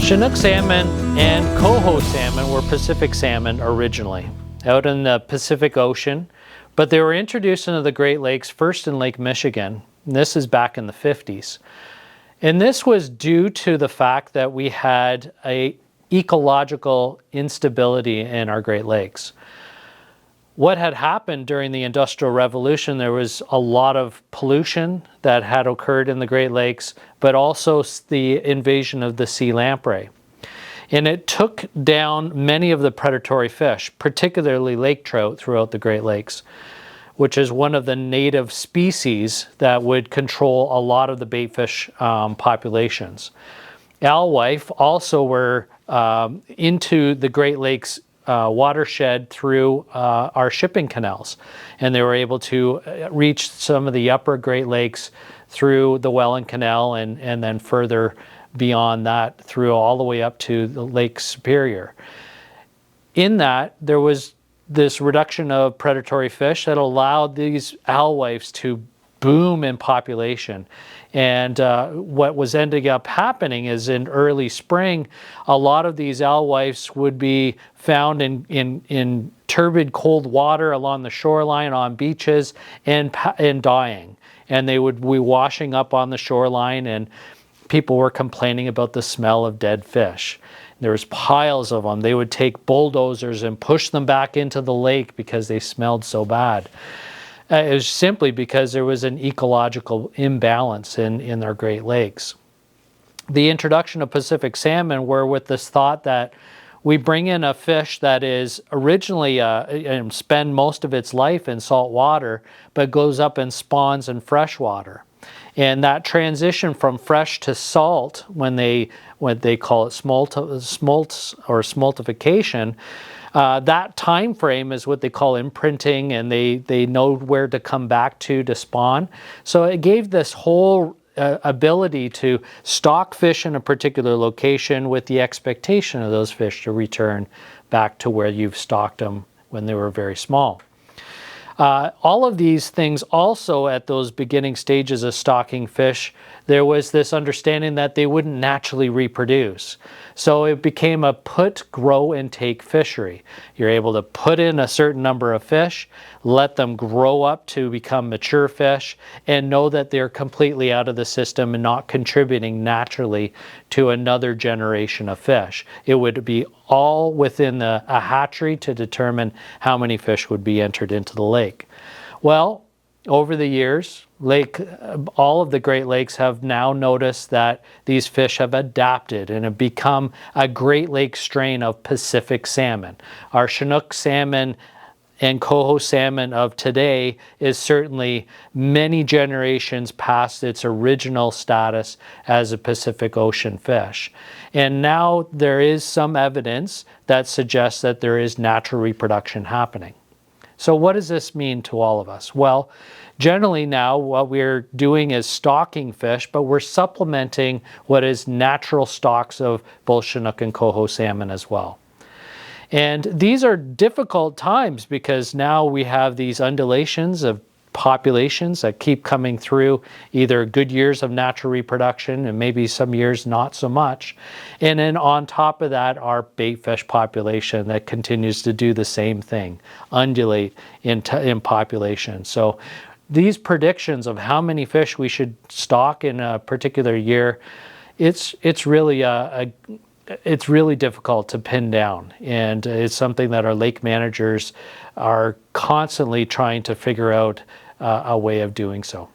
Chinook salmon and coho salmon were Pacific salmon originally, out in the Pacific Ocean, but they were introduced into the Great Lakes first in Lake Michigan. And this is back in the 50s. And this was due to the fact that we had an ecological instability in our Great Lakes. What had happened during the Industrial Revolution, there was a lot of pollution that had occurred in the Great Lakes, but also the invasion of the sea lamprey. And it took down many of the predatory fish, particularly lake trout throughout the Great Lakes, which is one of the native species that would control a lot of the baitfish populations. Alewife also were into the Great Lakes watershed through our shipping canals, and they were able to reach some of the upper Great Lakes through the Welland Canal and then further beyond that through all the way up to the Lake Superior. In that, there was this reduction of predatory fish that allowed these alewives to boom in population. And what was ending up happening is in early spring, a lot of these alewives would be found in turbid cold water along the shoreline on beaches and dying. And they would be washing up on the shoreline, and people were complaining about the smell of dead fish. There was piles of them. They would take bulldozers and push them back into the lake because they smelled so bad. It was simply because there was an ecological imbalance in our Great Lakes. The introduction of Pacific salmon were with this thought that we bring in a fish that is originally spend most of its life in salt water, but goes up and spawns in fresh water. And that transition from fresh to salt, when they call it smolts or smoltification, that time frame is what they call imprinting, and they know where to come back to spawn. So it gave this whole ability to stock fish in a particular location with the expectation of those fish to return back to where you've stocked them when they were very small. All of these things also, at those beginning stages of stocking fish, there was this understanding that they wouldn't naturally reproduce. So it became a put, grow, and take fishery. You're able to put in a certain number of fish, let them grow up to become mature fish, and know that they're completely out of the system and not contributing naturally to another generation of fish. It would be all within a hatchery to determine how many fish would be entered into the lake. Well, over the years, all of the Great Lakes have now noticed that these fish have adapted and have become a Great Lake strain of Pacific salmon. Our Chinook salmon and coho salmon of today is certainly many generations past its original status as a Pacific Ocean fish. And now there is some evidence that suggests that there is natural reproduction happening. So what does this mean to all of us? Well, generally now what we're doing is stocking fish, but we're supplementing what is natural stocks of both Chinook and coho salmon as well. And these are difficult times because now we have these undulations of populations that keep coming through, either good years of natural reproduction and maybe some years not so much. And then on top of that, our baitfish population that continues to do the same thing, undulate in population. So these predictions of how many fish we should stock in a particular year, it's really difficult to pin down, and it's something that our lake managers are constantly trying to figure out a way of doing so.